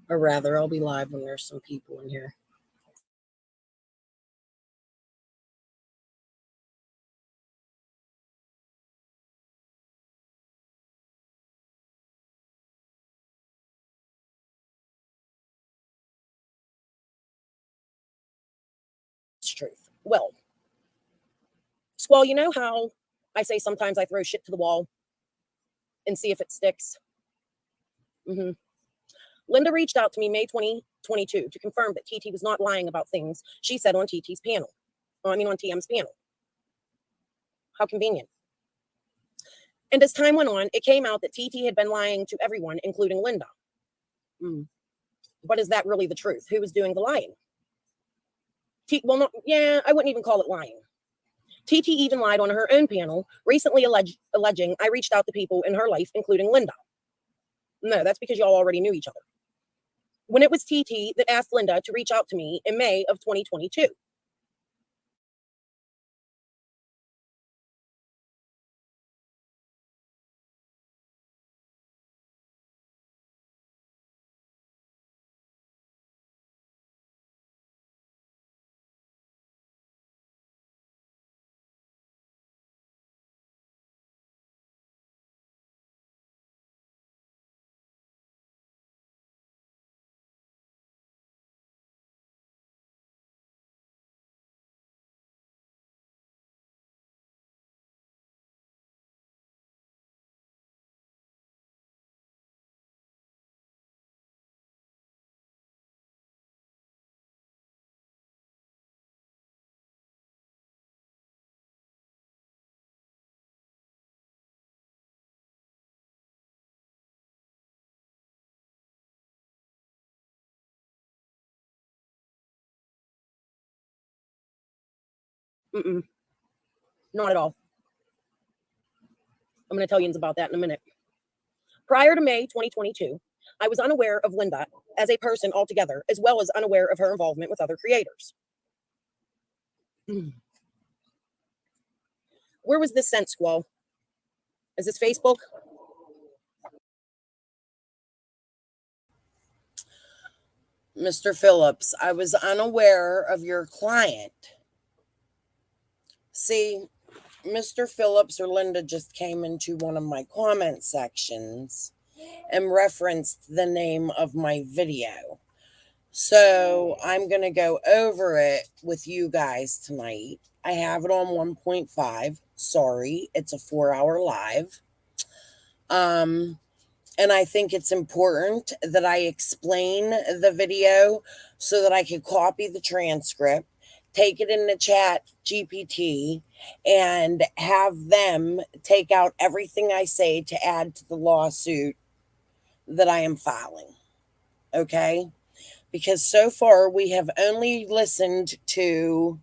Or rather, I'll be live when there's some people in here. It's truth. Well, Squall, you know how I say sometimes I throw shit to the wall and see if it sticks? hmm Linda reached out to me May 2022 to confirm that TT was not lying about things she said on TT's panel. On TM's panel. How convenient. And as time went on, it came out that TT had been lying to everyone, including Linda. But is that really the truth? Who was doing the lying? I wouldn't even call it lying. TT even lied on her own panel, recently alleging I reached out to people in her life, including Linda. No, that's because y'all already knew each other. When it was TT that asked Linda to reach out to me in May of 2022. Mm-mm, not at all. I'm going to tell you about that in a minute. Prior to May 2022, I was unaware of Linda as a person altogether, as well as unaware of her involvement with other creators. Where was this sent, Squall? Is this Facebook? Mr. Phillips, I was unaware of your client. See, Mr. Phillips or Linda just came into one of my comment sections and referenced the name of my video. So I'm going to go over it with you guys tonight. I have it on 1.5. Sorry, it's a 4-hour live. And I think it's important that I explain the video so that I can copy the transcript, take it in the chat GPT, and have them take out everything I say to add to the lawsuit that I am filing. Okay? Because so far we have only listened to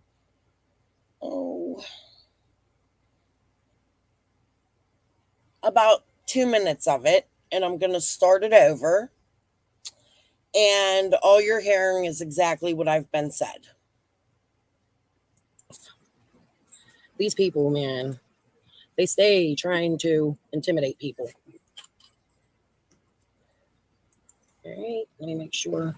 about 2 minutes of it, and I'm going to start it over. And all you're hearing is exactly what I've been said. These people, man, they stay trying to intimidate people. All right, let me make sure.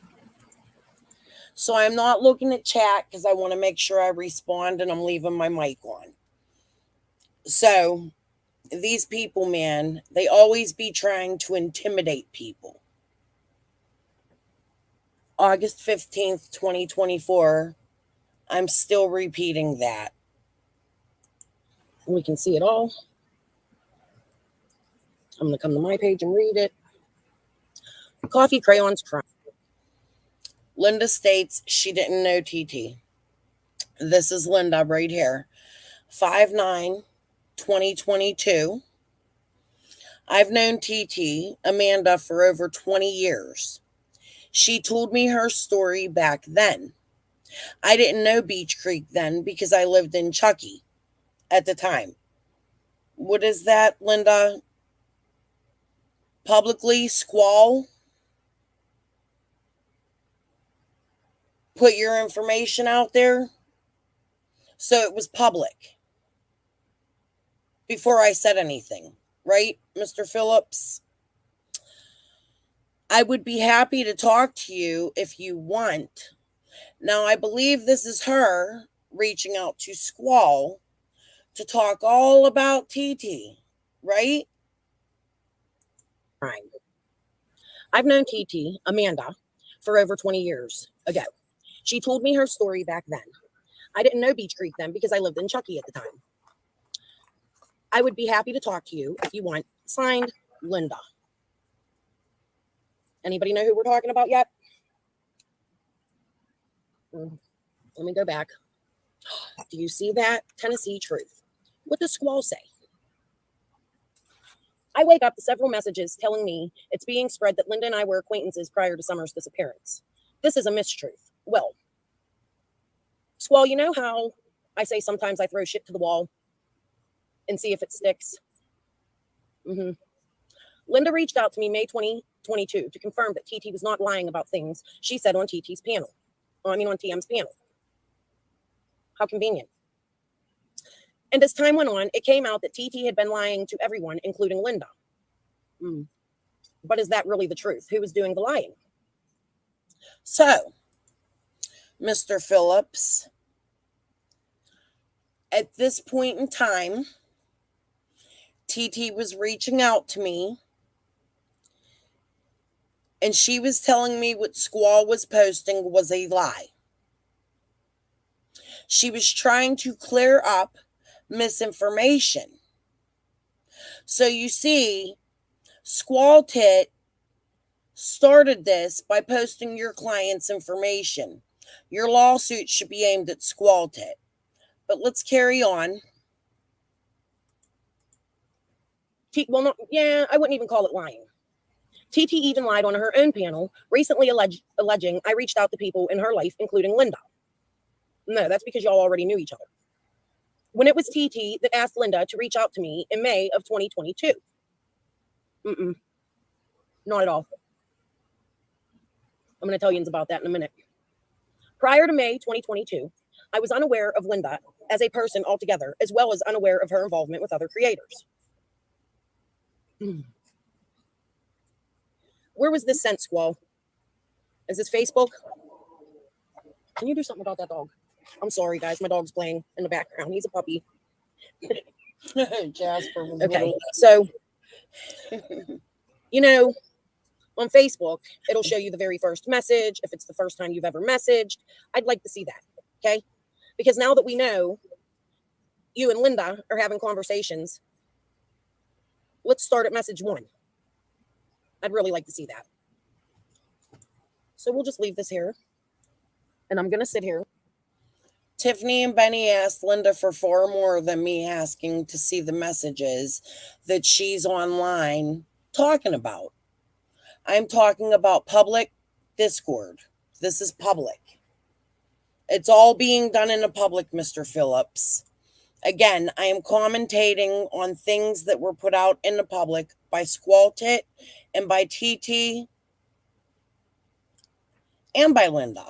So I'm not looking at chat because I want to make sure I respond, and I'm leaving my mic on. So these people, man, they always be trying to intimidate people. August 15th, 2024, I'm still repeating that. We can see it all. I'm going to come to my page and read it. Coffee crayons crying. Linda states she didn't know TT. This is Linda right here. 5/9/2022. I've known TT, Amanda, for over 20 years. She told me her story back then. I didn't know Beech Creek then because I lived in Chucky at the time. What is that, Linda? Publicly squall? Put your information out there? So it was public before I said anything, right, Mr. Phillips? I would be happy to talk to you if you want. Now, I believe this is her reaching out to Squall to talk all about TT, right? Right. I've known TT, Amanda, for over 20 years ago. She told me her story back then. I didn't know Beech Creek then because I lived in Chucky at the time. I would be happy to talk to you if you want. Signed, Linda. Anybody know who we're talking about yet? Let me go back. Do you see that? Tennessee Truth. What does Squall say? I wake up to several messages telling me it's being spread that Linda and I were acquaintances prior to Summer's disappearance. This is a mistruth. Well, Squall, you know how I say sometimes I throw shit to the wall and see if it sticks? Mm-hmm. Linda reached out to me May 2022 to confirm that TT was not lying about things she said on TT's panel. On TM's panel. How convenient. And as time went on, it came out that TT had been lying to everyone, including Linda. But is that really the truth? Who was doing the lying? So, Mr. Phillips, at this point in time, TT was reaching out to me and she was telling me what Squall was posting was a lie. She was trying to clear up misinformation. So you see, Squall Tit started this by posting your client's information. Your lawsuit should be aimed at Squall Tit. But let's carry on. I wouldn't even call it lying. TT even lied on her own panel, recently alleging I reached out to people in her life, including Linda. No, that's because y'all already knew each other. When it was TT that asked Linda to reach out to me in May of 2022. Not at all. I'm going to tell you about that in a minute. Prior to May 2022, I was unaware of Linda as a person altogether, as well as unaware of her involvement with other creators. Where was this sent, Squall? Is this Facebook? Can you do something about that dog? I'm sorry, guys. My dog's playing in the background. He's a puppy. Jasper was okay. So, on Facebook, it'll show you the very first message. If it's the first time you've ever messaged, I'd like to see that. Okay. Because now that we know you and Linda are having conversations, let's start at message 1. I'd really like to see that. So we'll just leave this here. And I'm going to sit here. Tiffany and Benny asked Linda for far more than me asking to see the messages that she's online talking about. I'm talking about public Discord. This is public. It's all being done in a public, Mr. Phillips. Again, I am commentating on things that were put out in the public by Squall Tit and by TT and by Linda.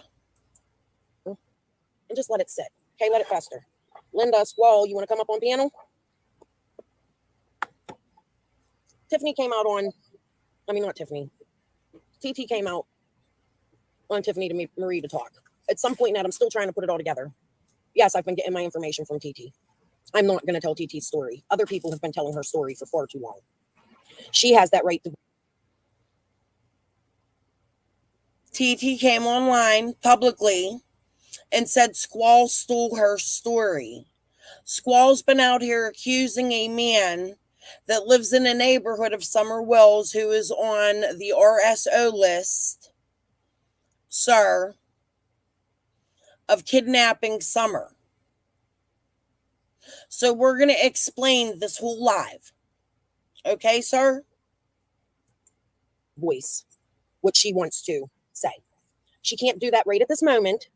And just let it sit. Okay, let it fester. Linda, Squall, you want to come up on panel? Tiffany came out on, not Tiffany. TT came out on Tiffany to Marie to talk. At some point in that, I'm still trying to put it all together. Yes, I've been getting my information from TT. I'm not going to tell TT's story. Other people have been telling her story for far too long. She has that right to. TT came online publicly and said Squall stole her story. Squall's been out here accusing a man that lives in a neighborhood of Summer Wells who is on the RSO list, sir, of kidnapping Summer. So we're going to explain this whole live. Okay, sir? Voice what she wants to say. She can't do that right at this moment.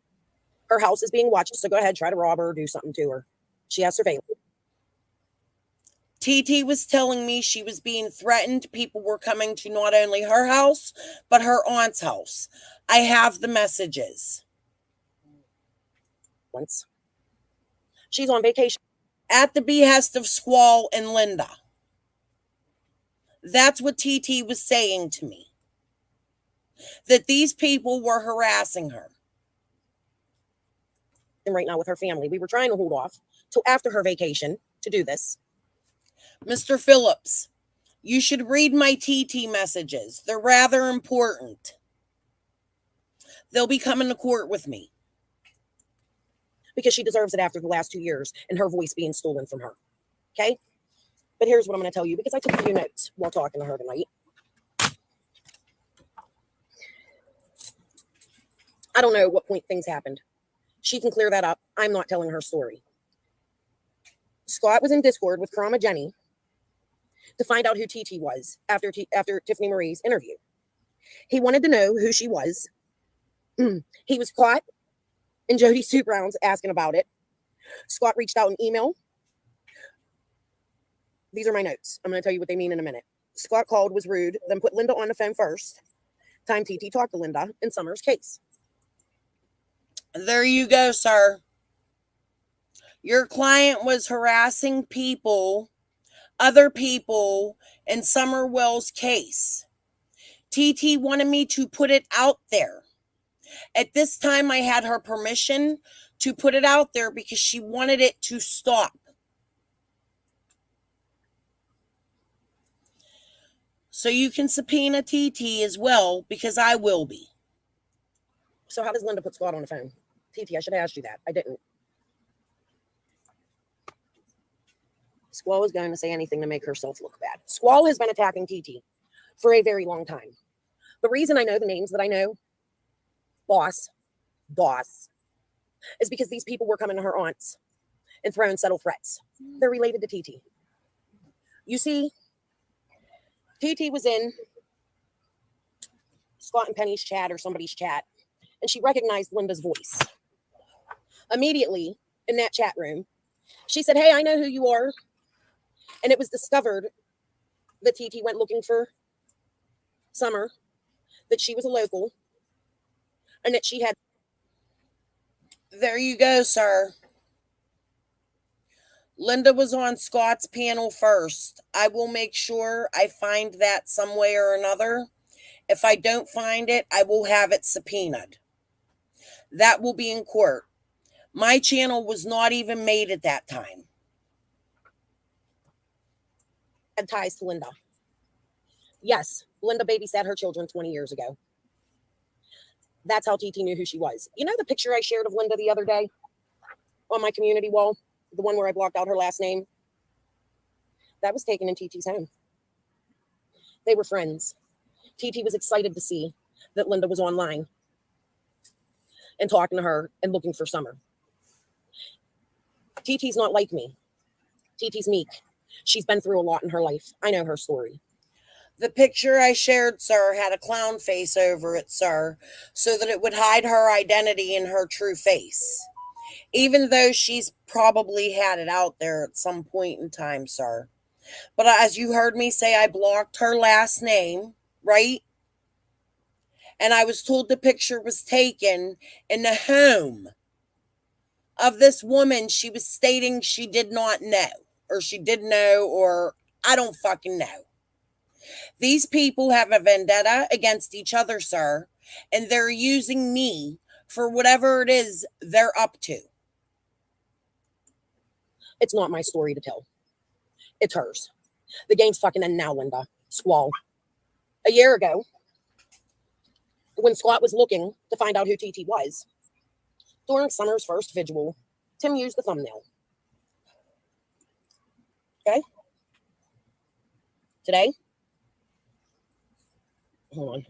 Her house is being watched, so go ahead, try to rob her or do something to her. She has surveillance. TT was telling me she was being threatened. People were coming to not only her house, but her aunt's house. I have the messages. Once. She's on vacation. At the behest of Squall and Linda. That's what TT was saying to me. that these people were harassing her. And right now with her family, we were trying to hold off till after her vacation to do this. Mr. Phillips, you should read my TT messages. They're rather important. They'll be coming to court with me. Because she deserves it after the last 2 years and her voice being stolen from her. Okay? But here's what I'm going to tell you, because I took a few notes while talking to her tonight. I don't know what point things happened. She can clear that up. I'm not telling her story. Scott was in Discord with Karama Jenny to find out who TT was after Tiffany Marie's interview. He wanted to know who she was. He was caught in Jody Sue Brown's asking about it. Scott reached out an email. These are my notes. I'm going to tell you what they mean in a minute. Scott called, was rude, then put Linda on the phone first. Time TT talked to Linda in Summer's case. There you go, sir. Your client was harassing people, other people, in Summer Wells' case. TT wanted me to put it out there. At this time, I had her permission to put it out there because she wanted it to stop. So you can subpoena TT as well, because I will be. So how does Linda put Scott on the phone? TT, I should have asked you that. I didn't. Squall was going to say anything to make herself look bad. Squall has been attacking TT for a very long time. The reason I know the names that I know, Boss, is because these people were coming to her aunts and throwing subtle threats. They're related to TT. You see, TT was in Scott and Penny's chat or somebody's chat, and she recognized Linda's voice. Immediately in that chat room, she said, "Hey, I know who you are." And it was discovered that TT went looking for Summer, that she was a local, and that she had. There you go, sir. Linda was on Scott's panel first. I will make sure I find that some way or another. If I don't find it, I will have it subpoenaed. That will be in court. My channel was not even made at that time. Had ties to Linda. Yes, Linda babysat her children 20 years ago. That's how TT knew who she was. You know the picture I shared of Linda the other day on my community wall? The one where I blocked out her last name? That was taken in TT's home. They were friends. TT was excited to see that Linda was online and talking to her and looking for Summer. TT's not like me. TT's meek. She's been through a lot in her life. I know her story. The picture I shared, sir, had a clown face over it, sir, so that it would hide her identity and her true face. Even though she's probably had it out there at some point in time, sir. But as you heard me say, I blocked her last name, right? And I was told the picture was taken in the home of this woman she was stating she did not know, or she did know, or I don't fucking know. These people have a vendetta against each other, sir, and they're using me for whatever it is they're up to. It's not my story to tell. It's hers. The game's fucking end now, Linda. Squall. A year ago, when Scott was looking to find out who TT was, during Summer's first vigil, Tim used the thumbnail. Okay? Today, hold on.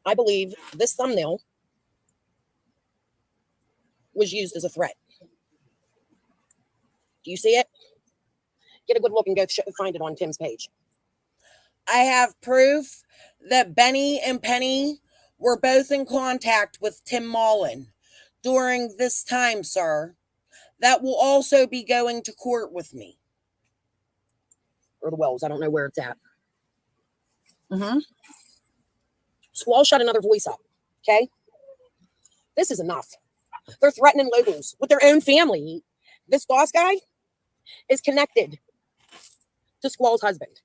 I believe this thumbnail was used as a threat. Do you see it? Get a good look and go find it on Tim's page. I have proof that Benny and Penny were both in contact with Tim Mullen during this time, sir. That will also be going to court with me. Or the Wells. I don't know where it's at. Squall shut another voice up. Okay? This is enough. They're threatening locals with their own family. This boss guy is connected to Squall's husband.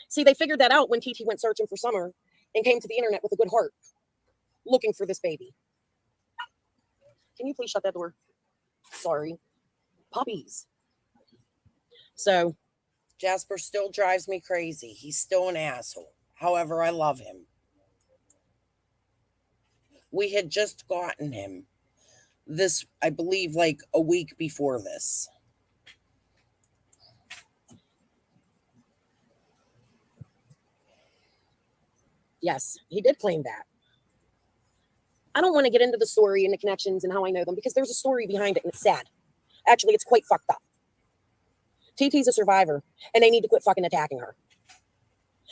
See, they figured that out when TT went searching for Summer and came to the internet with a good heart looking for this baby. Can you please shut that door? Sorry. Puppies. So Jasper still drives me crazy. He's still an asshole. However, I love him. We had just gotten him this, I believe, like a week before this. yes, he did claim that. I don't want to get into the story and the connections and how I know them because there's a story behind it and it's sad. Actually, it's quite fucked up. TT's a survivor and they need to quit fucking attacking her.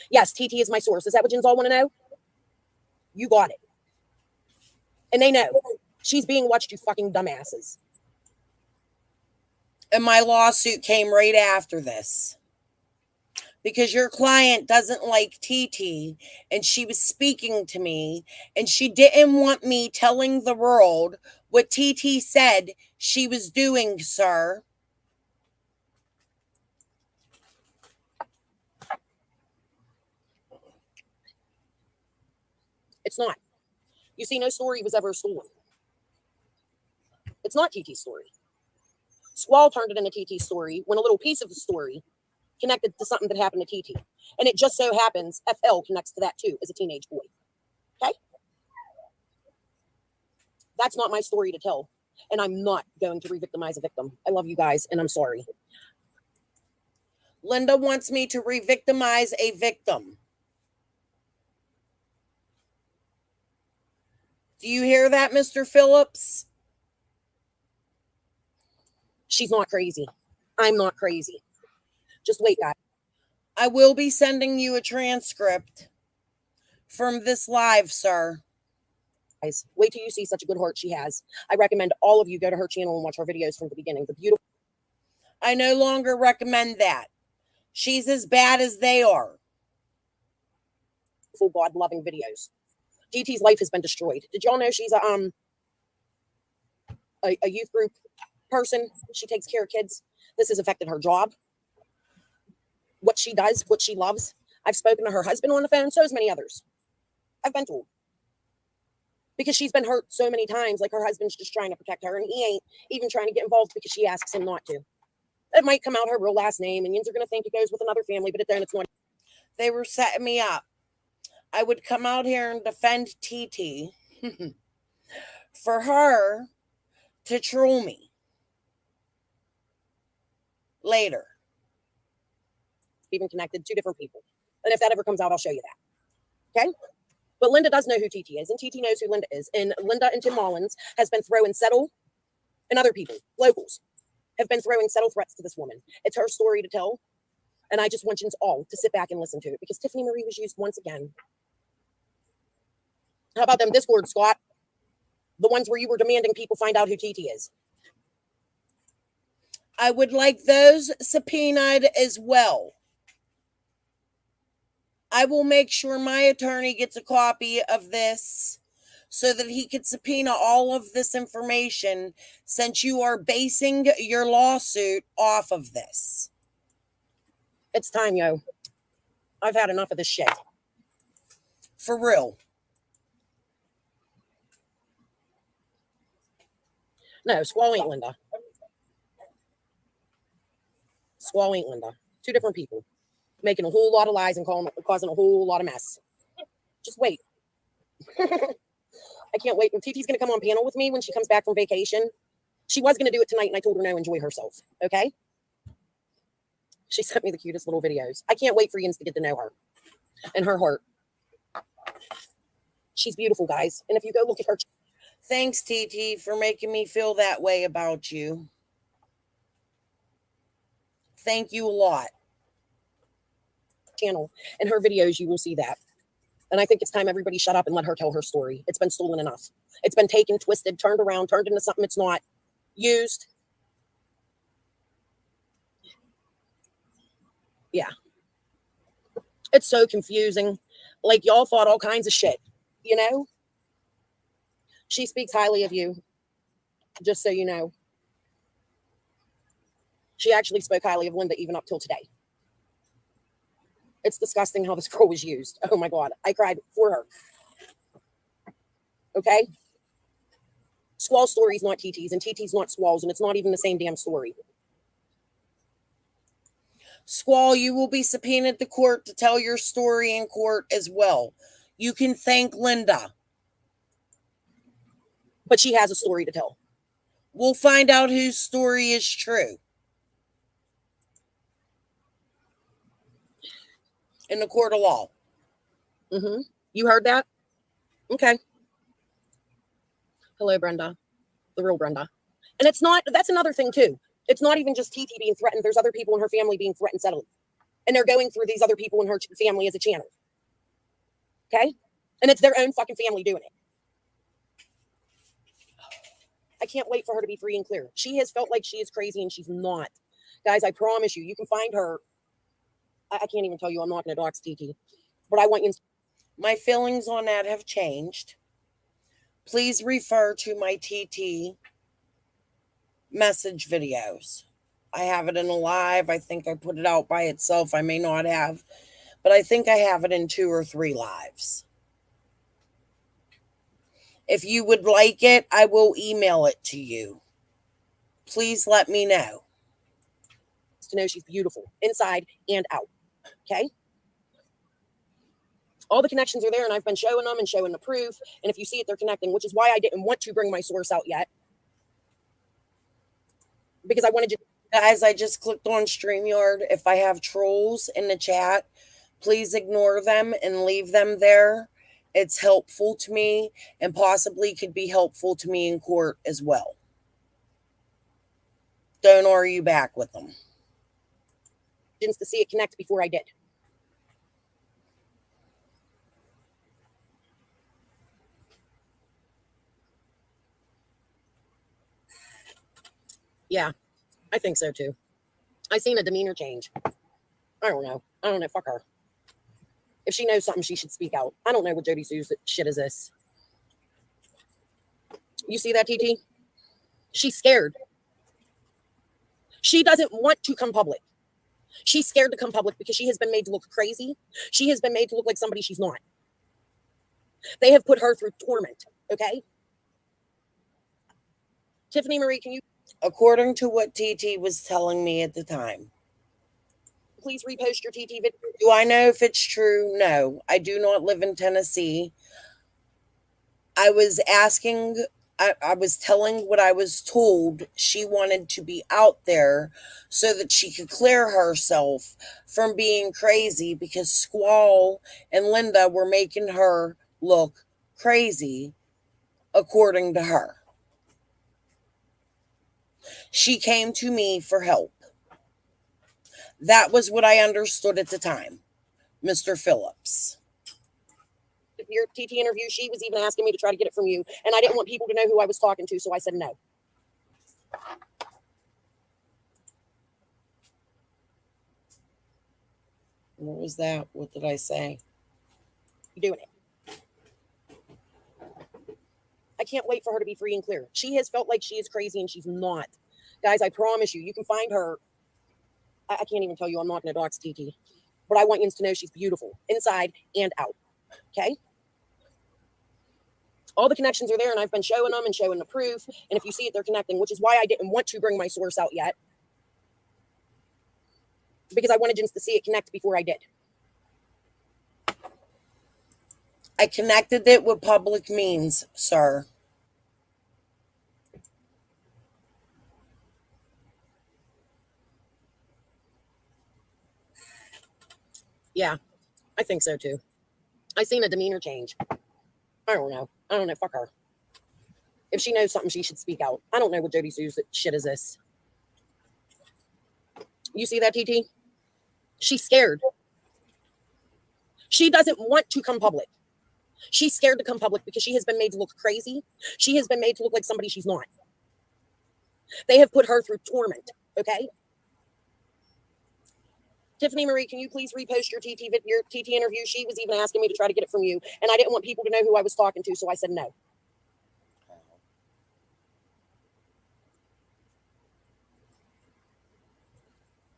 Yes, TT is my source. Is that what Jins all want to know? You got it. And they know. She's being watched, you fucking dumbasses. And my lawsuit came right after this. Because your client doesn't like TT and she was speaking to me and she didn't want me telling the world what TT said she was doing, sir. It's not. You see, no story was ever stolen. It's not TT's story. Squall turned it into TT's story when a little piece of the story connected to something that happened to TT. And it just so happens FL connects to that too as a teenage boy. Okay? That's not my story to tell. And I'm not going to re-victimize a victim. I love you guys and I'm sorry. Linda wants me to re-victimize a victim. Do you hear that, Mr. Phillips? She's not crazy. I'm not crazy. Just wait, guys. I will be sending you a transcript from this live, sir. Guys, wait till you see such a good heart she has. I recommend all of you go to her channel and watch her videos from the beginning. The beautiful. I no longer recommend that. She's as bad as they are. God-loving videos. DT's life has been destroyed. Did y'all know she's a youth group person? She takes care of kids. This has affected her job. What she does, what she loves. I've spoken to her husband on the phone, so has many others. I've been told. Because she's been hurt so many times, like her husband's just trying to protect her, and he ain't even trying to get involved because she asks him not to. It might come out her real last name, and yins are going to think it goes with another family, but then it's not. They were setting me up. I would come out here and defend TT for her to troll me later. Even connected, two different people. And if that ever comes out, I'll show you that. Okay? But Linda does know who TT is, and TT knows who Linda is. And Linda and Tim Mullins has been throwing settle, and other people, locals, have been throwing settle threats to this woman. It's her story to tell. And I just want you all to sit back and listen to it because Tiffany Marie was used once again. How about them Discord, Scott? The ones where you were demanding people find out who TT is. I would like those subpoenaed as well. I will make sure my attorney gets a copy of this so that he could subpoena all of this information since you are basing your lawsuit off of this. It's time, yo. I've had enough of this shit. For real. No, Squall ain't Linda. Squall ain't Linda. Two different people. Making a whole lot of lies and causing a whole lot of mess. Just wait. I can't wait. And TT's going to come on panel with me when she comes back from vacation. She was going to do it tonight, and I told her no, enjoy herself. Okay? She sent me the cutest little videos. I can't wait for yins to get to know her and her heart. She's beautiful, guys. And if you go look at her. Thanks, TT, for making me feel that way about you. Thank you a lot. Channel and her videos, you will see that. And I think it's time everybody shut up and let her tell her story. It's been stolen enough. It's been taken, twisted, turned around, turned into something it's not. Used. Yeah. It's so confusing. Like y'all fought all kinds of shit, you know? She speaks highly of you, just so you know. She actually spoke highly of Linda even up till today. It's disgusting how this girl was used. Oh my God. I cried for her. Okay. Squall stories, not TT's, and TT's not Squall's, and it's not even the same damn story. Squall, you will be subpoenaed to court to tell your story in court as well. You can thank Linda. But she has a story to tell. We'll find out whose story is true in the court of law. Mm-hmm. You heard that? Okay. Hello, Brenda. The real Brenda. And it's not, that's another thing too. It's not even just TT being threatened. There's other people in her family being threatened subtly. And they're going through these other people in her family as a channel. Okay? And it's their own fucking family doing it. I can't wait for her to be free and clear. She has felt like she is crazy and she's not. Guys, I promise you, you can find her. I can't even tell you, I'm not going to dox TT. But I want you. My feelings on that have changed. Please refer to my TT message videos. I have it in a live. I think I put it out by itself. I may not have, but I think I have it in 2 or 3 lives. If you would like it, I will email it to you. Please let me know. To know she's beautiful inside and out. Okay? All the connections are there, and I've been showing them and showing the proof. And if you see it, they're connecting, which is why I didn't want to bring my source out yet. Because I wanted you. Guys, I just clicked on StreamYard. If I have trolls in the chat, please ignore them and leave them there. It's helpful to me and possibly could be helpful to me in court as well. Don't argue back with them. To see it connect before I did. Yeah, I think so too. I seen a demeanor change. I don't know. Fuck her. If she knows something, she should speak out. I don't know what Jody Sue's shit is this. You see that, TT? She's scared. She doesn't want to come public. She's scared to come public because she has been made to look crazy. She has been made to look like somebody she's not. They have put her through torment, okay? Tiffany Marie, can you According to what TT was telling me at the time, please repost your TT video? do I know if it's true? No, I do not live in Tennessee. I was asking, I was telling what I was told. She wanted to be out there so that she could clear herself from being crazy because Squall and Linda were making her look crazy, according to her. She came to me for help. That was what I understood at the time, Mr. Phillips. Your TT interview, she was even asking me to try to get it from you. And I didn't want people to know who I was talking to, so I said no. What was that? What did I say? You're doing it. I can't wait for her to be free and clear. She has felt like she is crazy and she's not. Guys, I promise you, you can find her. I can't even tell you, I'm not going to dox TT. But I want you to know she's beautiful inside and out. Okay? All the connections are there, and I've been showing them and showing the proof. And if you see it, they're connecting, which is why I didn't want to bring my source out yet. Because I wanted to see it connect before I did. I connected it with public means, sir. Yeah, I think so too. I seen a demeanor change. I don't know. Fuck her. If she knows something, she should speak out. I don't know what Jody Sue's shit is this. You see that, TT? She's scared. She doesn't want to come public. She's scared to come public because she has been made to look crazy. She has been made to look like somebody she's not. They have put her through torment, okay? Tiffany Marie, can you please repost your TT interview? She was even asking me to try to get it from you. And I didn't want people to know who I was talking to, so I said no.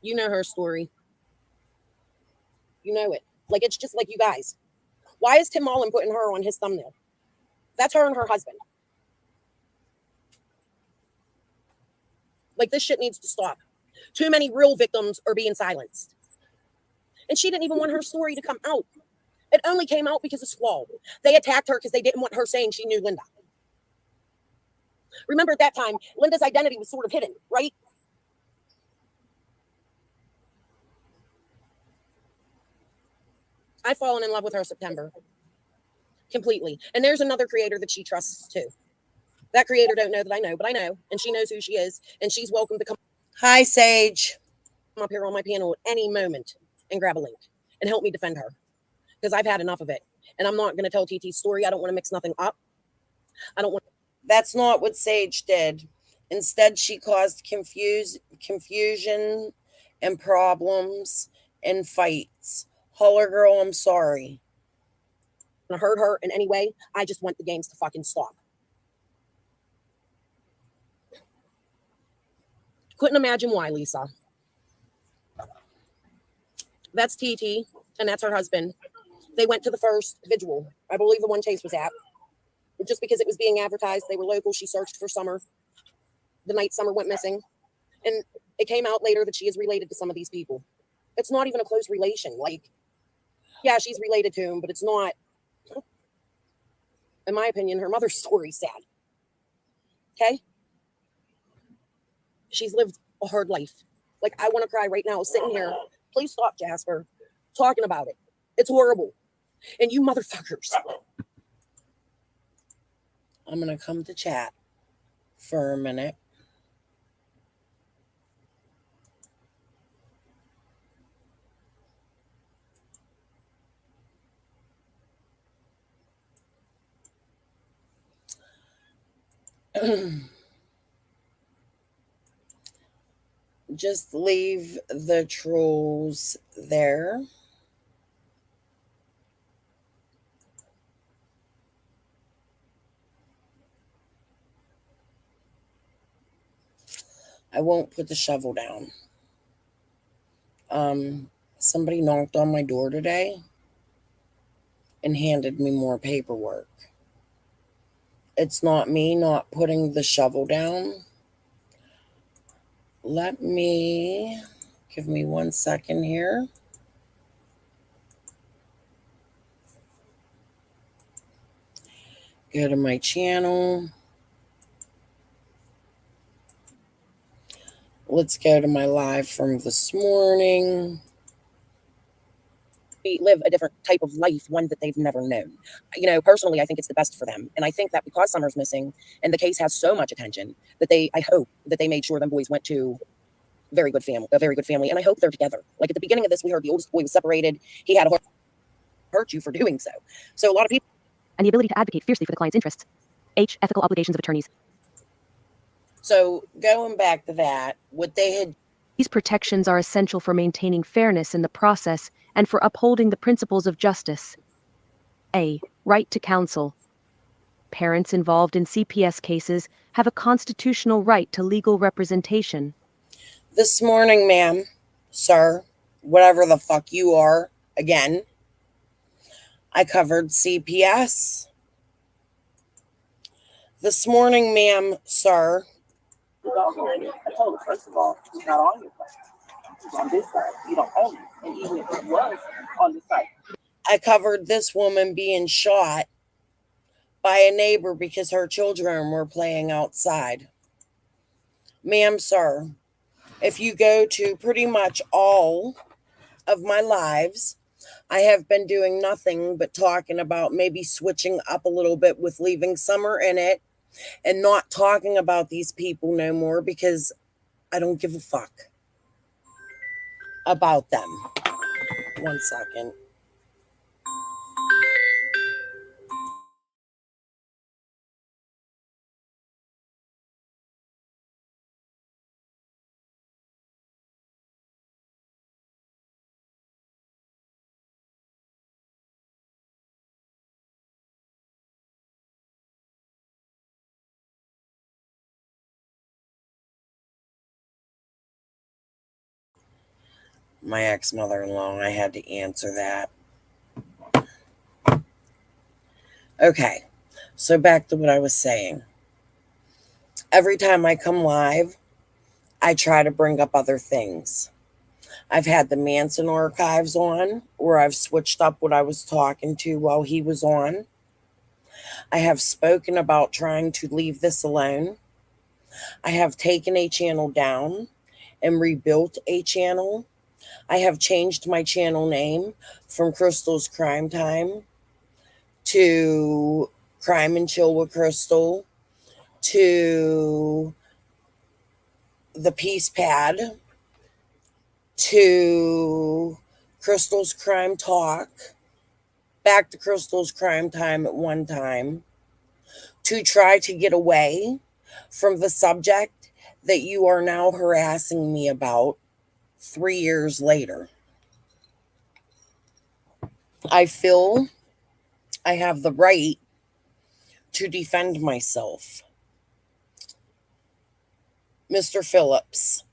You know her story. You know it. Like, it's just like you guys. Why is Tim Mullen putting her on his thumbnail? That's her and her husband. Like, this shit needs to stop. Too many real victims are being silenced. And she didn't even want her story to come out. It only came out because of Squall. They attacked her because they didn't want her saying she knew Linda. Remember, at that time, Linda's identity was sort of hidden, right? I've fallen in love with her September. Completely. And there's another creator that she trusts too. That creator don't know that I know, but I know. And she knows who she is. And she's welcome to come Hi, Sage. up here on my panel at any moment and grab a link and help me defend her. Because I've had enough of it. And I'm not going to tell TT's story. I don't want to mix nothing up. I don't want. That's not what Sage did. Instead, she caused confusion and problems and fights. Holler girl, I'm sorry. To hurt her in any way. I just want the games to fucking stop. Couldn't imagine why, Lisa. That's TT, and that's her husband. They went to the first vigil. I believe the one Chase was at. Just because it was being advertised, they were local. She searched for Summer the night Summer went missing. And it came out later that she is related to some of these people. It's not even a close relation. Like, yeah, she's related to him, but it's not. In my opinion, her mother's story's sad. Okay? She's lived a hard life. Like, I want to cry right now, sitting here. Please stop, Jasper, talking about it. It's horrible. And you motherfuckers. I'm going to come to chat for a minute. Just leave the trolls there. I won't put the shovel down. Somebody knocked on my door today and handed me more paperwork. It's not me not putting the shovel down. Give me 1 second here. Go to my channel. Let's go to my live from this morning. Live a different type of life, one that they've never known. You know, personally, I think it's the best for them. And I think that because Summer's missing and the case has so much attention, that I hope that they made sure them boys went to a very good family. And I hope they're together. Like, at the beginning of this, we heard the oldest boy was separated. He had a hurt you for doing so. So a lot of people. And the ability to advocate fiercely for the client's interests. H. Ethical obligations of attorneys. So going back to that, what they had. These protections are essential for maintaining fairness in the process and for upholding the principles of justice. A. Right to counsel. Parents involved in CPS cases have a constitutional right to legal representation. This morning, ma'am, sir, whatever the fuck you are, again, I covered CPS. This morning, ma'am, sir. I told her, first of all, it's not on your site. It's on this side. You don't own it. And even if it was on the site. I covered this woman being shot by a neighbor because her children were playing outside. Ma'am, sir, if you go to pretty much all of my lives, I have been doing nothing but talking about maybe switching up a little bit with leaving Summer in it and not talking about these people no more because I don't give a fuck about them. 1 second. my ex-mother-in-law. I had to answer that. Okay, so back to what I was saying. Every time I come live, I try to bring up other things. I've had the Manson archives on, where I've switched up what I was talking to while he was on. I have spoken about trying to leave this alone. I have taken a channel down and rebuilt a channel. I have changed my channel name from Crystal's Crime Time to Crime and Chill with Crystal to the Peace Pad to Crystal's Crime Talk, back to Crystal's Crime Time at one time, to try to get away from the subject that you are now harassing me about 3 years later. I feel I have the right to defend myself. Mr. Phillips,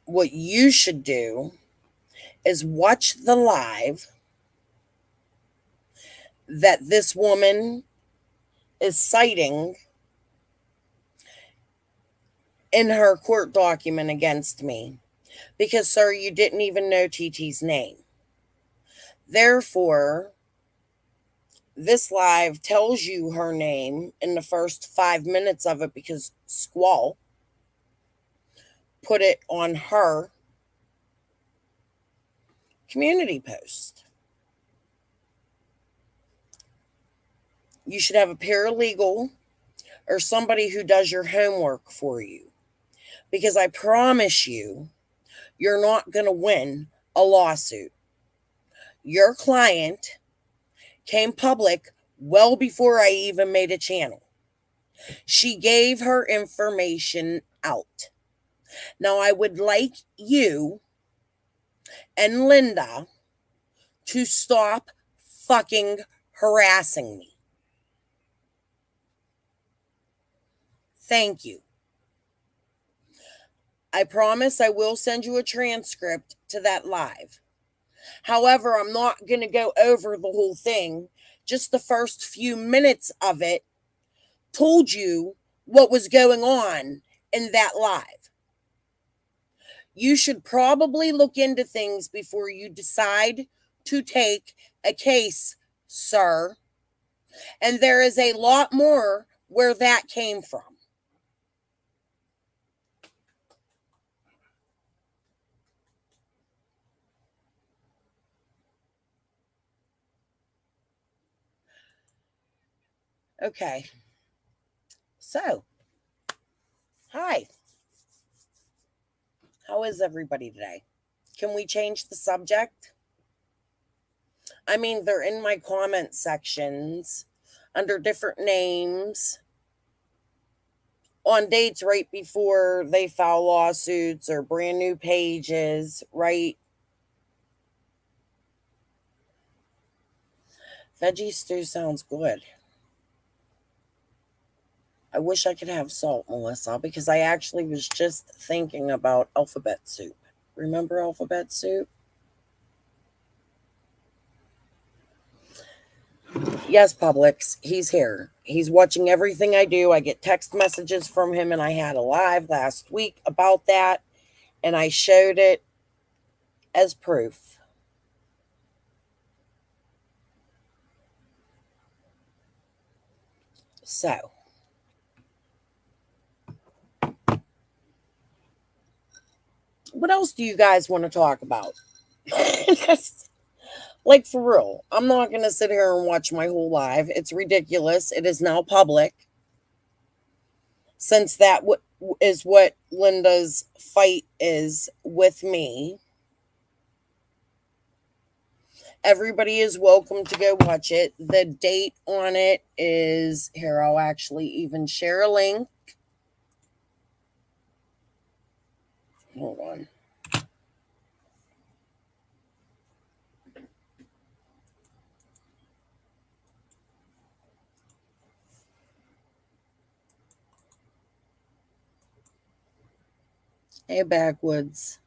what you should do is watch the live that this woman is citing in her court document against me. Because, sir, you didn't even know TT's name. Therefore, this live tells you her name in the first 5 minutes of it because Squall put it on her community post. You should have a paralegal or somebody who does your homework for you. Because I promise you, you're not going to win a lawsuit. Your client came public well before I even made a channel. She gave her information out. Now, I would like you and Linda to stop fucking harassing me. Thank you. I promise I will send you a transcript to that live. However, I'm not going to go over the whole thing. Just the first few minutes of it told you what was going on in that live. You should probably look into things before you decide to take a case, sir. And there is a lot more where that came from. Okay. So, hi. How is everybody today? Can we change the subject? I mean, they're in my comment sections under different names on dates right before they file lawsuits or brand new pages, right? Veggie stew sounds good. I wish I could have salt, Melissa, because I actually was just thinking about alphabet soup. Remember alphabet soup? Yes, Publix, he's here. He's watching everything I do. I get text messages from him, and I had a live last week about that, and I showed it as proof. So, what else do you guys want to talk about? Like, for real, I'm not going to sit here and watch my whole live. It's ridiculous. It is now public. Since that is what Linda's fight is with me. Everybody is welcome to go watch it. The date on it is, here, I'll actually even share a link. Hold on. Hey, Backwoods.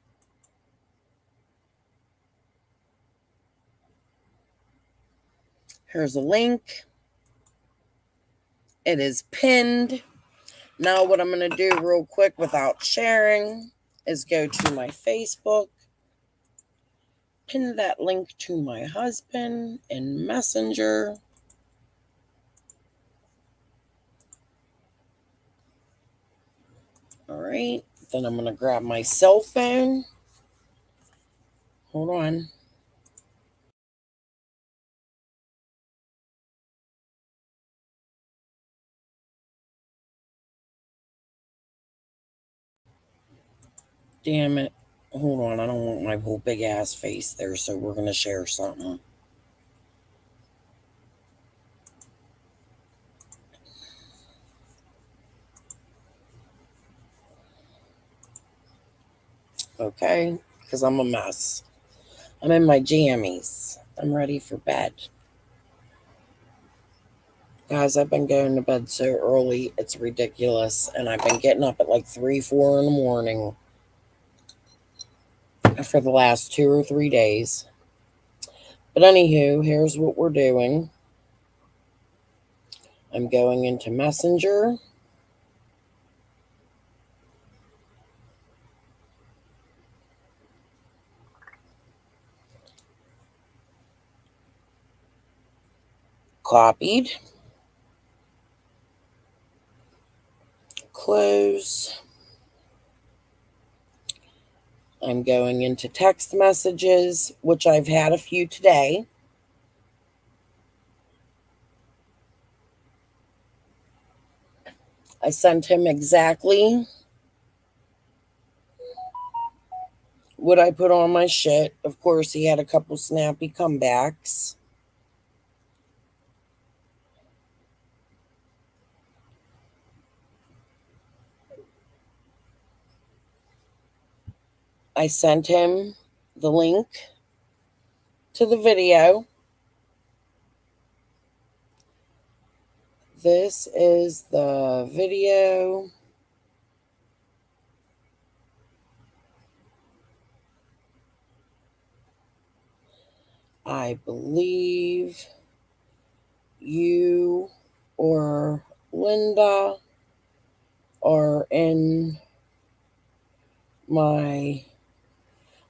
Here's a link. It is pinned. Now what I'm going to do real quick without sharing is go to my Facebook, pin that link to my husband in Messenger. All right. Then I'm going to grab my cell phone. Hold on. Damn it. Hold on. I don't want my whole big ass face there, so we're going to share something. Okay? Because I'm a mess. I'm in my jammies. I'm ready for bed. Guys, I've been going to bed so early, it's ridiculous. And I've been getting up at like 3, 4 in the morning for the last 2 or 3 days. But anywho, here's what we're doing. I'm going into Messenger. Copied. Close. I'm going into text messages, which I've had a few today. I sent him exactly what I put on my shit. Of course, he had a couple snappy comebacks. I sent him the link to the video. This is the video. I believe you or Linda are in my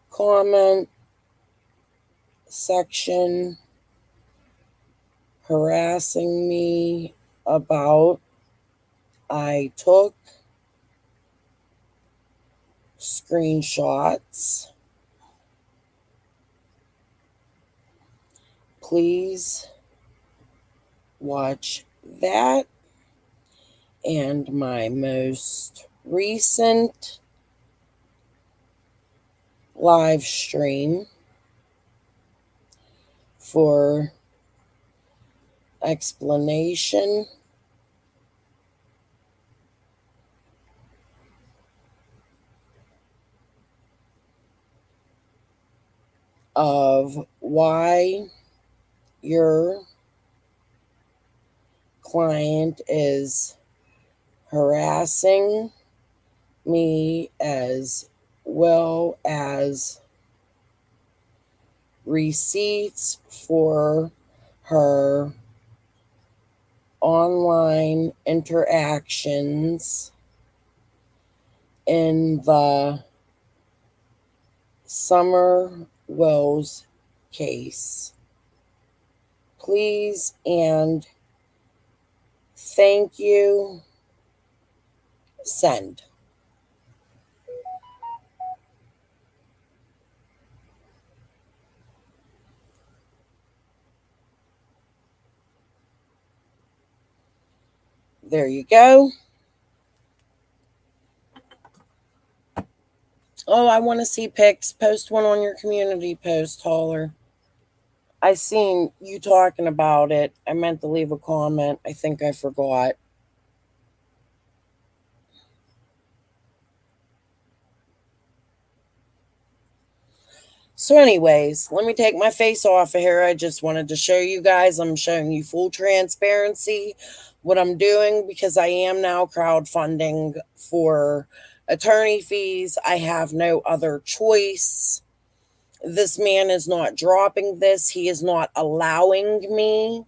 comment section harassing me about I took screenshots. Please watch that and my most recent live stream for explanation of why your client is harassing me, as well as receipts for her online interactions in the Summer Wells case. Please and thank you. Send. There you go. Oh, I want to see pics. Post one on your community post, Holler. I seen you talking about it. I meant to leave a comment. I think I forgot. So anyways, let me take my face off of here. I just wanted to show you guys. I'm showing you full transparency what I'm doing, because I am now crowdfunding for attorney fees. I have no other choice. This man is not dropping this. He is not allowing me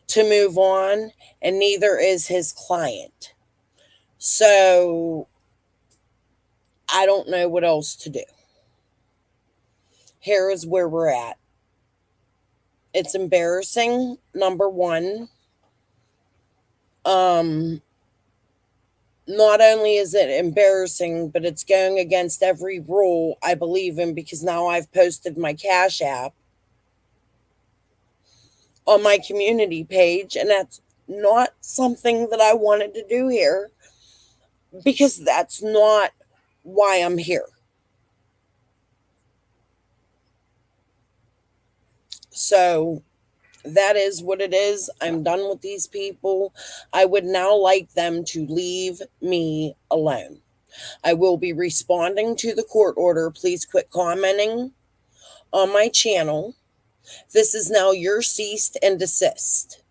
to move on, and neither is his client. So I don't know what else to do. Here is where we're at. It's embarrassing, number one. Not only is it embarrassing, but it's going against every rule I believe in, because now I've posted my Cash App on my community page, and that's not something that I wanted to do here, because that's not why I'm here. So that is what it is. I'm done with these people. I would now like them to leave me alone. I will be responding to the court order. Please quit commenting on my channel. This is now your cease and desist.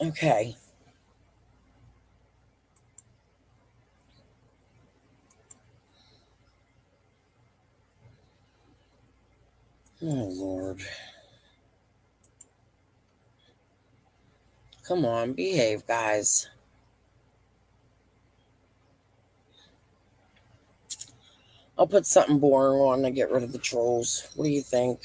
Okay. Oh, Lord. Come on, behave, guys. I'll put something boring on to get rid of the trolls. What do you think?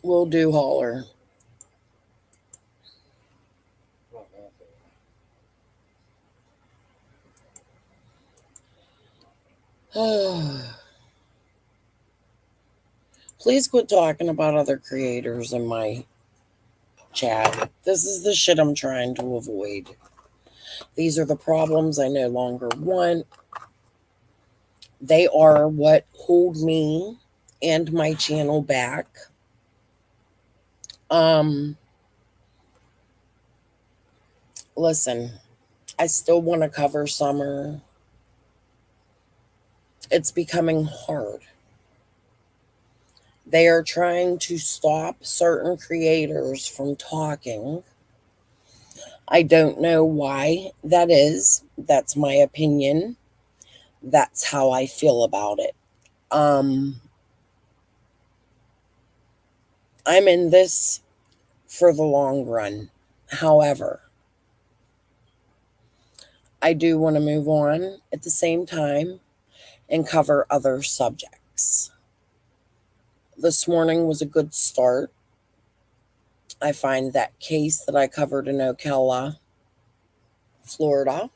We'll do holler. Please quit talking about other creators in my chat. This is the shit I'm trying to avoid. These are the problems I no longer want. They are what hold me and my channel back. Listen, I still want to cover summer. It's becoming hard. They are trying to stop certain creators from talking. I don't know why that is. That's my opinion. That's how I feel about it. I'm in this for the long run. However, I do want to move on at the same time and cover other subjects. This morning was a good start. I find that case that I covered in Ocala, Florida,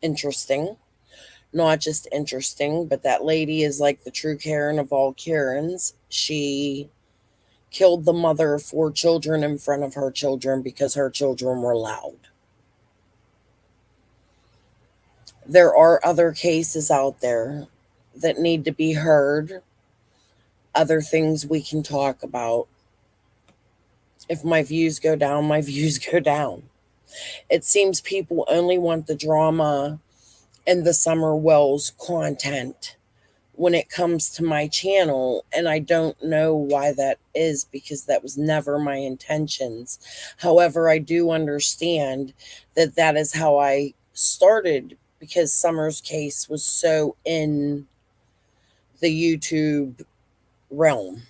interesting. Not just interesting, but that lady is like the true Karen of all Karens. She killed the mother of 4 children in front of her children because her children were loud. There are other cases out there that need to be heard, other things we can talk about. If my views go down, my views go down. It seems people only want the drama and the Summer Wells content when it comes to my channel, and I don't know why that is, because that was never my intentions. However, I do understand that that is how I started, because Summer's case was so in the YouTube realm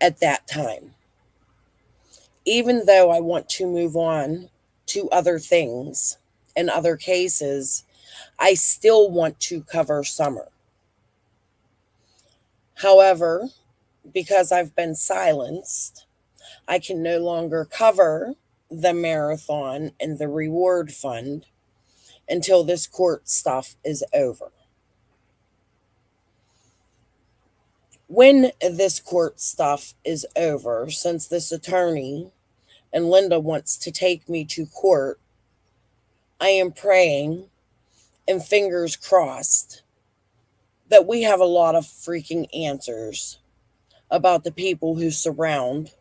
at that time. Even though I want to move on to other things and other cases, I still want to cover Summer. However, because I've been silenced, I can no longer cover the marathon and the reward fund until this court stuff is over. When this court stuff is over, since this attorney and Linda wants to take me to court, I am praying and fingers crossed that we have a lot of freaking answers about the people who surround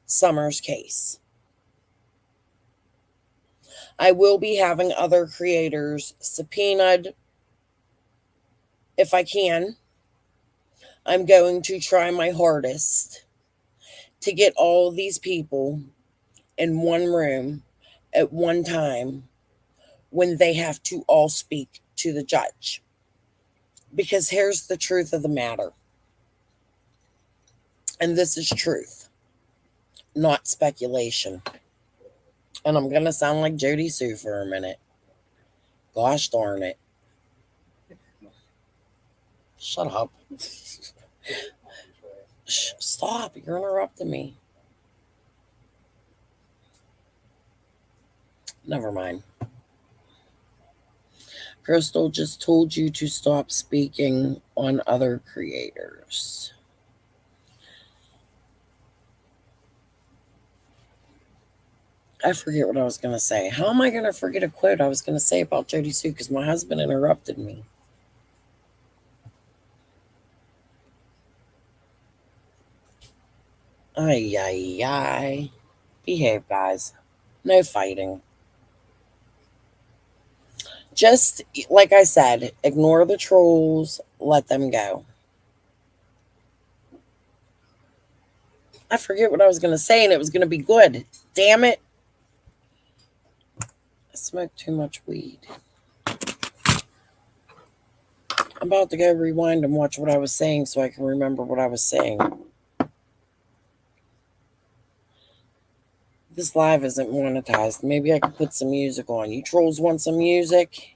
Summer's case. I will be having other creators subpoenaed if I can. I'm going to try my hardest to get all of these people in one room at one time when they have to all speak to the judge. Because here's the truth of the matter. And this is truth, not speculation. And I'm going to sound like Jody Sue for a minute. Gosh darn it. Shut up. Shh, stop. You're interrupting me. Never mind. Crystal just told you to stop speaking on other creators. I forget what I was going to say. How am I going to forget a quote I was going to say about Jody Sue because my husband interrupted me? Ay, ay, ay. Behave, guys. No fighting. Just, like I said, ignore the trolls. Let them go. I forget what I was going to say, and it was going to be good. Damn it. I smoked too much weed. I'm about to go rewind and watch what I was saying so I can remember what I was saying. This live isn't monetized. Maybe I could put some music on. You trolls want some music?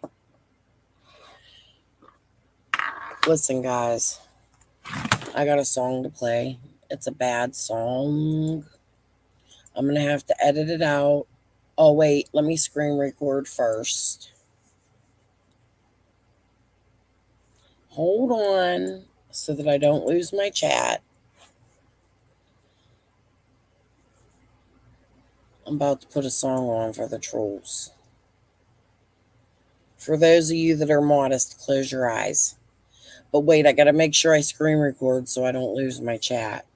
Listen, guys. I got a song to play. It's a bad song. I'm going to have to edit it out. Oh, wait. Let me screen record first. Hold on so that I don't lose my chat. I'm about to put a song on for the trolls. For those of you that are modest, close your eyes. But wait, I got to make sure I screen record so I don't lose my chat.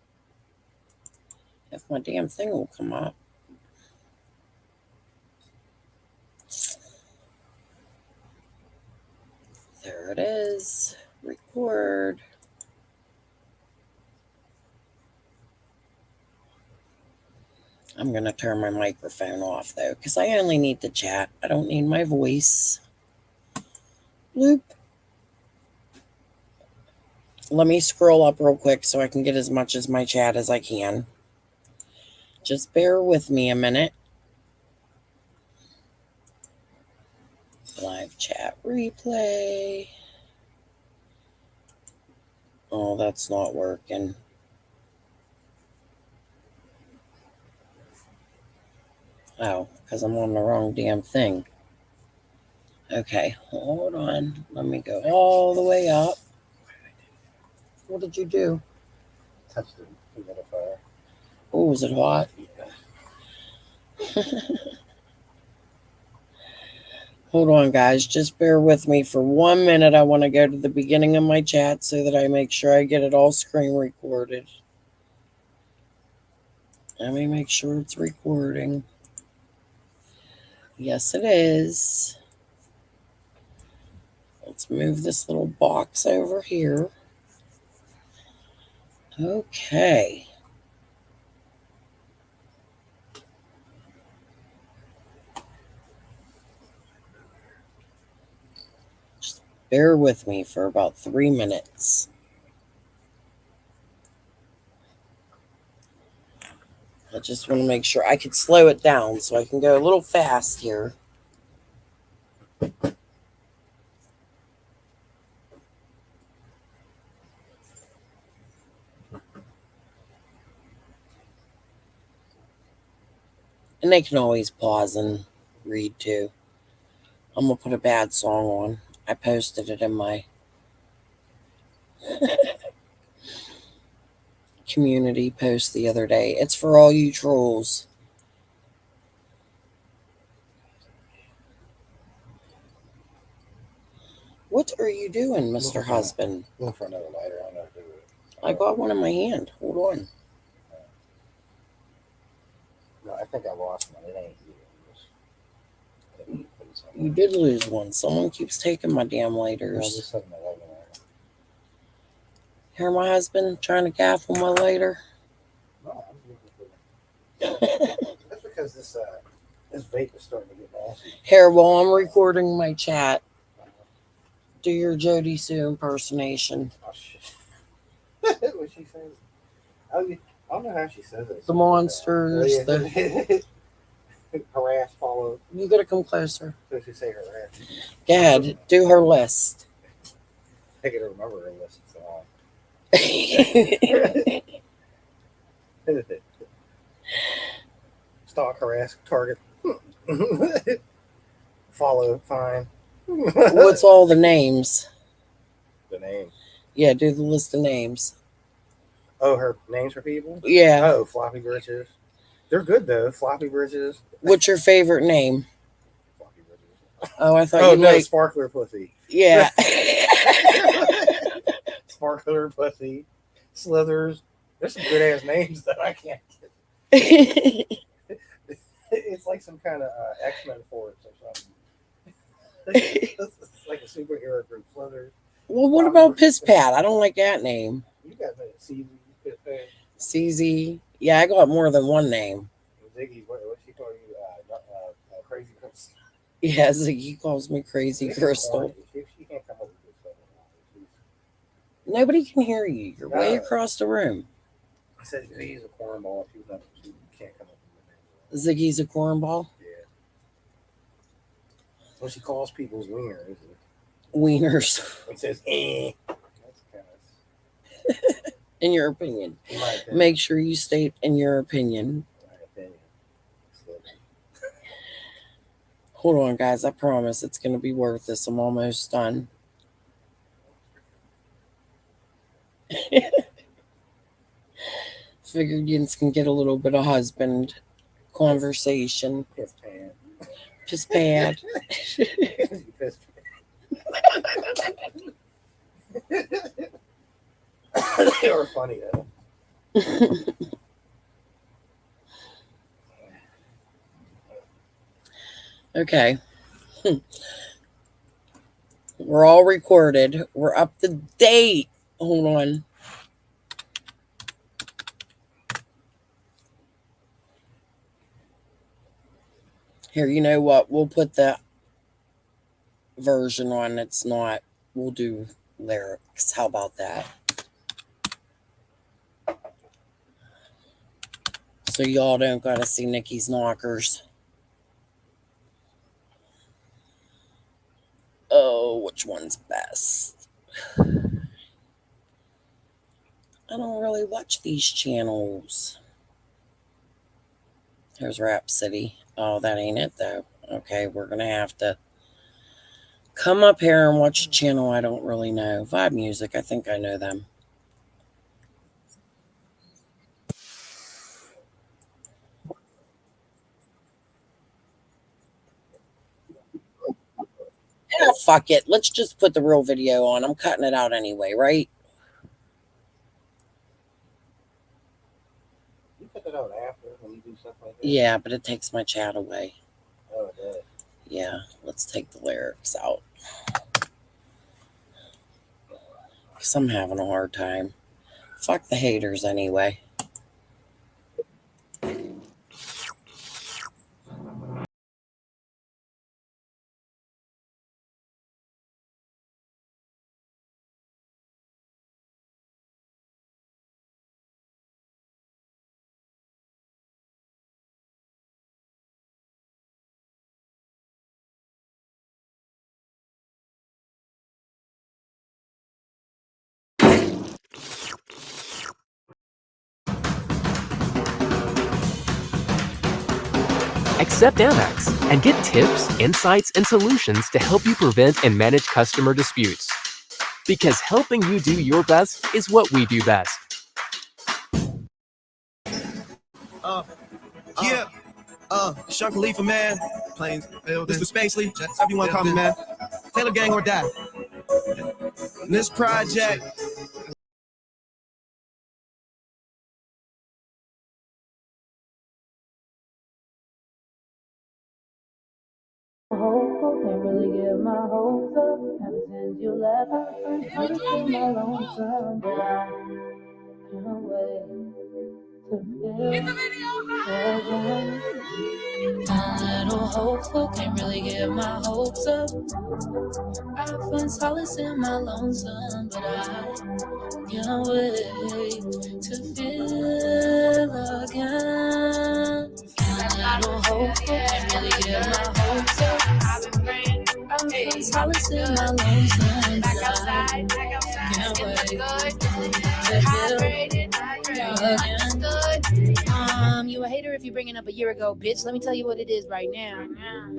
If my damn thing will come up. There it is. Record. I'm going to turn my microphone off, though, because I only need to chat. I don't need my voice. Bloop. Let me scroll up real quick so I can get as much as my chat as I can. Just bear with me a minute. Live chat replay. Oh, that's not working. Oh, because I'm on the wrong damn thing. Okay, hold on. Let me go all the way up. What did you do? Touched the humidifier. Oh, was it hot? Hold on, guys. Just bear with me for 1 minute. I want to go to the beginning of my chat so that I make sure I get it all screen recorded. Let me make sure it's recording. Yes, it is. Let's move this little box over here. Okay. Just bear with me for about 3 minutes. I just want to make sure I could slow it down so I can go a little fast here. And they can always pause and read too. I'm going to put a bad song on. I posted it in my community post the other day. It's for all you trolls. What are you doing, Mr. Husband? Looking for another lighter. I don't know how to do it. I got one in my hand. Hold on. No, I think I lost one. It ain't you. You did lose one. Someone keeps taking my damn No, lighters. just setting my lighter Hear my husband trying to gaff on my lighter? there. No, I'm looking for because this vape is starting to get nasty. Here, while I'm recording my chat, do your Jody Sue impersonation. Oh shit! What she says? Oh, I don't know how she says it. The monsters, harass, follow. You gotta come closer. So she say harass. Gad, do her list. I can remember her list. Stalk, harass, target, follow, fine. What's all the names? The name? Yeah, do the list of names. Oh, her names for people? Yeah. Oh, floppy britches. They're good though. Floppy britches. What's your favorite name? Floppy britches. Oh, I thought Oh you no, like. sparkler pussy. Yeah. Sparkler pussy. Slithers. There's some good ass names that I can't get. It's like some kind of X-Men force or something. It's like a superhero group. Slithers. Well, what about Piss Pat? I don't like that name. You got that CZ, Piss Pat. CZ. Yeah, I got more than one name. Ziggy, what she call you? Crazy Crystal. Yeah, Ziggy calls me Crazy Crystal. She can't come up with good stuff. Nobody can hear you. You're way No. across the room. I said Ziggy's a cornball. She can't come up with Ziggy's a cornball. it. Yeah. Well, she calls people's wieners. Wieners. It says, eh. That's kind of, In your opinion. in my opinion. Make sure you state in your opinion. My opinion. Hold on, guys. I promise it's going to be worth this. I'm almost done. Figured you can get a little bit of husband conversation. Piss pan. Piss pad. Piss They were funny though. Okay. We're all recorded. We're up to date. Hold on. Here, you know what? We'll put the version on. It's not. We'll do lyrics. How about that? So y'all don't gotta see Nikki's knockers. Oh, which one's best? I don't really watch these channels. Here's Rhapsody. Oh, that ain't it though. Okay, we're gonna have to come up here and watch a channel I don't really know. Vibe Music, I think I know them. Yeah, fuck it. Let's just put the real video on. I'm cutting it out anyway, right? You put that out after when you do stuff like that? Yeah, but it takes my chat away. Oh, it does. Yeah, let's take the lyrics out. Because I'm having a hard time. Fuck the haters anyway. Accept Amex and get tips, insights, and solutions to help you prevent and manage customer disputes. Because helping you do your best is what we do best. Sean Khalifa, man. Planes. Mr. Spacely. However you want to call me, man. Taylor Gang or die. And this project. Hopeful, can't really get my hopes up. Ever since you left, I first noticed in my lonesome, but I can't wait to feel again. I'm a little hopeful, can't really get my hopes up. I find solace in my lonesome, but I can't wait to feel again. I'm a little hopeful, can't really get my hopes up. I find solace in my lonesome, but I can't wait to feel again. You a hater if you bringing up a year ago, bitch. Let me tell you what it is right now.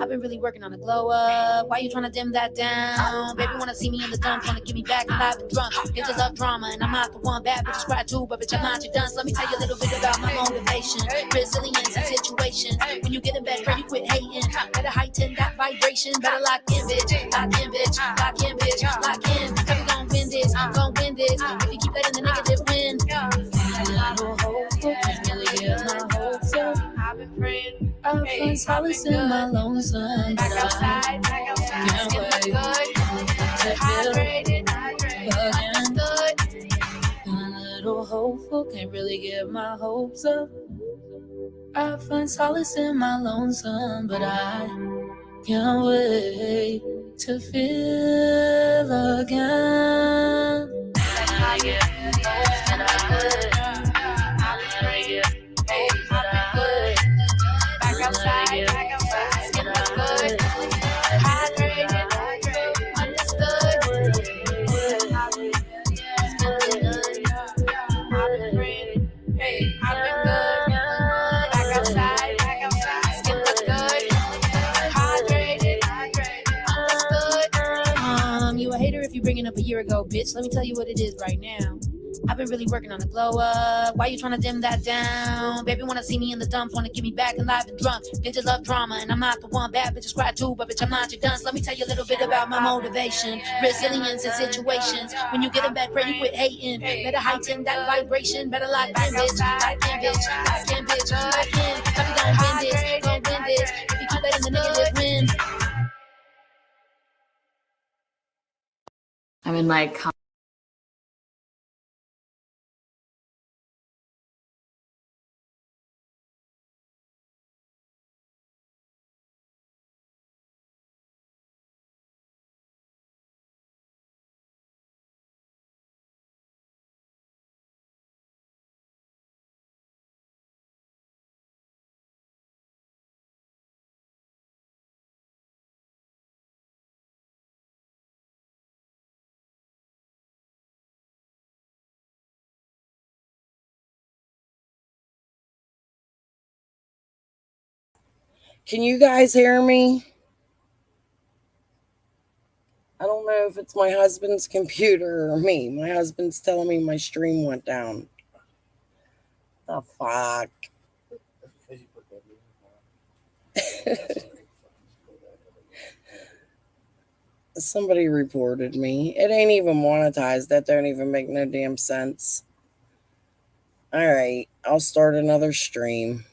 I've been really working on a glow up. Why you trying to dim that down? Baby wanna see me in the dump, wanna get me back alive and drunk. Bitches love drama, and I'm not the one. Bad bitches cry too, but bitch I'm not your done. So let me tell you a little bit about my motivation, resilience and situations. When you get in bed, girl, you quit hating. Better heighten that vibration. Better lock in, bitch. Lock in, bitch. Lock in, bitch. Lock in. Cause we gon' win this. Gon' win this. If you keep letting the negative win. I'm hopeful, can't really get my hopes up. I've been praying. I find solace in my lonesome, but I can't wait to feel again. I'm a little hopeful, can't really get my hopes up. I find solace in my lonesome, but I can't wait to feel again. Back outside, skin looks good. Hydrated, understood. I've been praying, hey, I've been good. Back outside, skin looks good. Hydrated, understood. You a hater if you bringing up a year ago, bitch. Let me tell you what it is right now. I've been really working on a glow up. Why you trying to dim that down? Baby wanna see me in the dumps, wanna get me back alive and drunk. Bitches love drama, and I'm not the one. Bad bitches cry too, but bitch I'm not your done. So let me tell you a little bit about my motivation, resilience in situations. When you get in bed, pray you quit hating. Better heighten that vibration. Better lock in, bitch. Lock in, bitch. Lock in, bitch. Lock in. Cause we gon' win this. Gon' win this. If you keep letting the negative win. I'm in like Can you guys hear me? I don't know if it's my husband's computer or me. My husband's telling me my stream went down. The fuck? Because you put that link on. Somebody reported me. It ain't even monetized. That don't even make no damn sense. All right, I'll start another stream.